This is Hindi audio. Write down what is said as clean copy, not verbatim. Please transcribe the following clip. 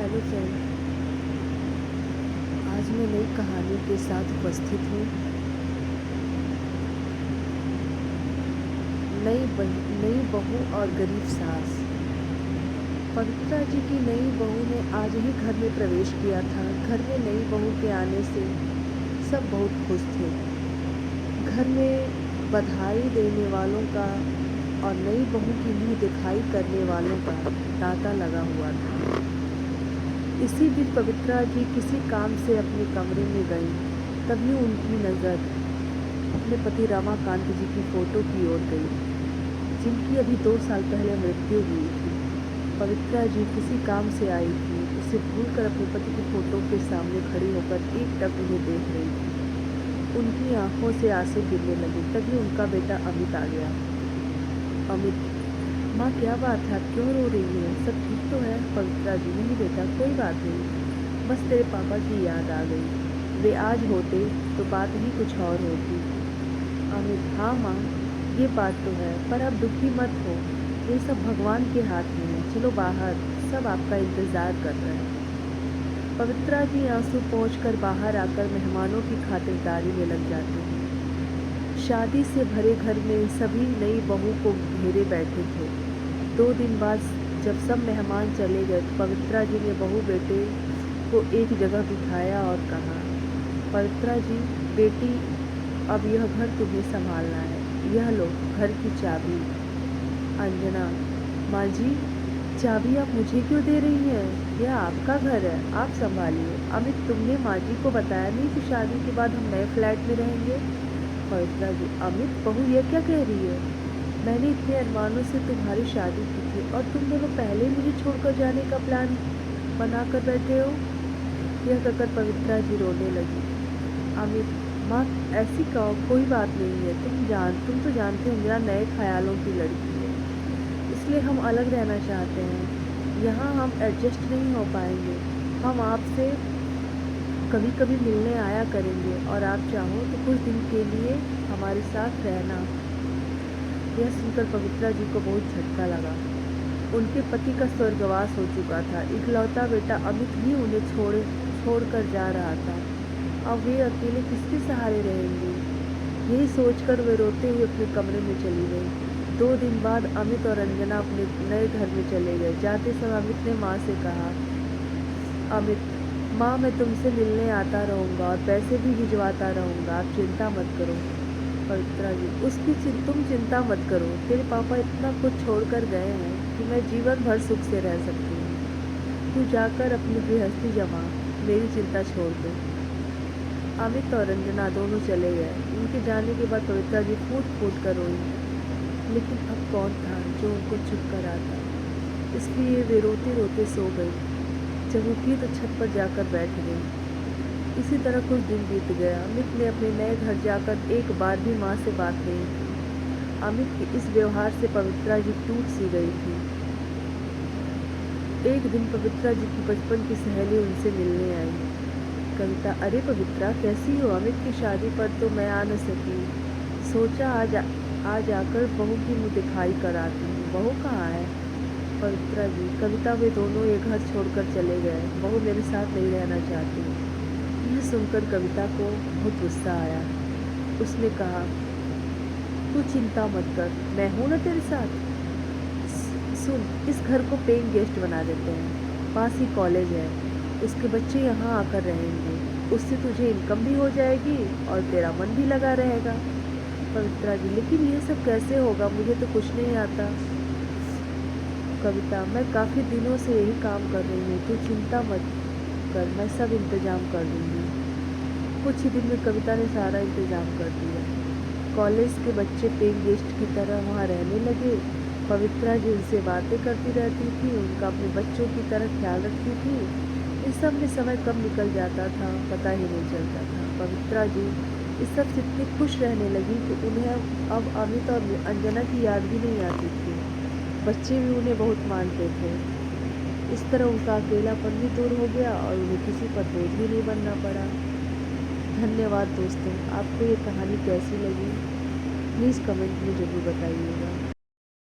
हेलो फ्रेंड, आज मैं नई कहानी के साथ उपस्थित हूँ। नई बहू और गरीब सास। पवित्रा जी की नई बहू ने आज ही घर में प्रवेश किया था। घर में नई बहू के आने से सब बहुत खुश थे। घर में बधाई देने वालों का और नई बहू की मुँह दिखाई करने वालों का तांता लगा हुआ था। इसी दिन पवित्रा जी किसी काम से अपने कमरे में गईं। तभी उनकी नज़र अपने पति रमाकांत जी की फ़ोटो की ओर गई, जिनकी अभी 2 साल पहले मृत्यु हुई थी। पवित्रा जी किसी काम से आई थी, उसे भूलकर अपने पति की फ़ोटो के सामने खड़ी होकर एकटक उन्हें देख रही थी। उनकी आंखों से आंसू गिरने लगे। तभी उनका बेटा अमित आ गया। अमित, माँ क्या बात है, आप क्यों रो रही है? सब ठीक तो है? पवित्रा जी, नहीं बेटा, कोई बात नहीं, बस तेरे पापा की याद आ गई। वे आज होते तो बात ही कुछ और होती। अमित, हाँ माँ, ये बात तो है, पर आप दुखी मत हो, ये सब भगवान के हाथ में है। चलो बाहर, सब आपका इंतज़ार कर रहे हैं। पवित्रा जी आंसू पोंछकर बाहर आकर मेहमानों की खातिरदारी में लग जाती हैं। शादी से भरे घर में सभी नई बहू को घेरे बैठे थे। 2 दिन बाद जब सब मेहमान चले गए तो पवित्रा जी ने बहू बेटे को एक जगह बिठाया और कहा, पवित्रा जी बेटी, अब यह घर तुम्हें संभालना है। यह लो घर की चाबी। अंजना, माँ जी, चाबी आप मुझे क्यों दे रही हैं? यह आपका घर है, आप संभालिए। अमित, तुमने माँ जी को बताया नहीं कि शादी के बाद हम नए फ्लैट में रहेंगे? पवित्रा जी, अमित बहू यह क्या कह रही है? मैंने इतने अरमानों से तुम्हारी शादी की थी और तुम दोनों पहले ही मुझे छोड़कर जाने का प्लान बना कर बैठे हो। यह कहकर पवित्रा जी रोने लगी। अमित, माँ ऐसी कहो, कोई बात नहीं है, तुम तो जानते हो मेरा नए ख्यालों की लड़की है, इसलिए हम अलग रहना चाहते हैं। यहाँ हम एडजस्ट नहीं हो पाएंगे। हम आपसे कभी कभी मिलने आया करेंगे और आप चाहो तो कुछ दिन के लिए हमारे साथ रहना। यह सुनकर पवित्रा जी को बहुत झटका लगा। उनके पति का स्वर्गवास हो चुका था। इकलौता बेटा अमित भी उन्हें छोड़कर जा रहा था। अब वे अकेले किसके सहारे रहेंगे? यही सोचकर वे रोते हुए अपने कमरे में चली गई। 2 दिन बाद अमित और अंजना अपने नए घर में चले गए। जाते समय अमित ने माँ से कहा, अमित, माँ मैं तुमसे मिलने आता रहूँगा और पैसे भी भिजवाता रहूँगा, आप चिंता मत करो। पवित्रा जी, तुम चिंता मत करो, तेरे पापा इतना कुछ छोड़कर गए हैं कि मैं जीवन भर सुख से रह सकती हूँ। तू जाकर अपनी गृहस्थी जमा, मेरी चिंता छोड़ दो। अमित और अंजना दोनों चले गए। उनके जाने के बाद पवित्रा जी फूट फूट कर रोई, लेकिन अब कौन था जो उनको चुप कराता? इसलिए वे रोते रोते सो गई। जब उठी तो छत पर जाकर बैठ गई। इसी तरह कुछ दिन बीत गया। अमित ने अपने नए घर जाकर एक बार भी माँ से बात नहीं की। अमित के इस व्यवहार से पवित्रा जी टूट सी गई थी। एक दिन पवित्रा जी की बचपन की सहेली उनसे मिलने आई। कविता, अरे पवित्रा कैसी हो? अमित की शादी पर तो मैं आ न सकी, सोचा आज आकर बहू की मुँह दिखाई कराती हूँ। बहू कहाँ है? पवित्रा जी, कविता, वे दोनों ये घर छोड़कर चले गए। बहू मेरे साथ नहीं रहना चाहती। यह सुनकर कविता को बहुत गुस्सा आया। उसने कहा, तू चिंता मत कर, मैं हूँ ना तेरे साथ। सुन, इस घर को पेइंग गेस्ट बना देते हैं, पास ही कॉलेज है, उसके बच्चे यहाँ आकर रहेंगे, उससे तुझे इनकम भी हो जाएगी और तेरा मन भी लगा रहेगा। पवित्रा जी, लेकिन ये सब कैसे होगा? मुझे तो कुछ नहीं आता। कविता, मैं काफ़ी दिनों से यही काम कर रही हूँ, तू चिंता मत कर, मैं सब इंतज़ाम कर दूँगी। कुछ ही दिन में कविता ने सारा इंतज़ाम कर दिया। कॉलेज के बच्चे पेइंग गेस्ट की तरह वहाँ रहने लगे। पवित्रा जी उनसे बातें करती रहती थी, उनका अपने बच्चों की तरह ख्याल रखती थी। इस सब में समय कब निकल जाता था पता ही नहीं चलता था। पवित्रा जी इस सब से इतनी खुश रहने लगी कि उन्हें अब अमित और अंजना की याद भी नहीं आती थी। बच्चे भी उन्हें बहुत मानते थे। इस तरह उनका अकेलापन भी दूर हो गया और उन्हें किसी पर बोझ भी नहीं बनना पड़ा। धन्यवाद दोस्तों, आपको ये कहानी कैसी लगी? प्लीज़ कमेंट में ज़रूर बताइएगा।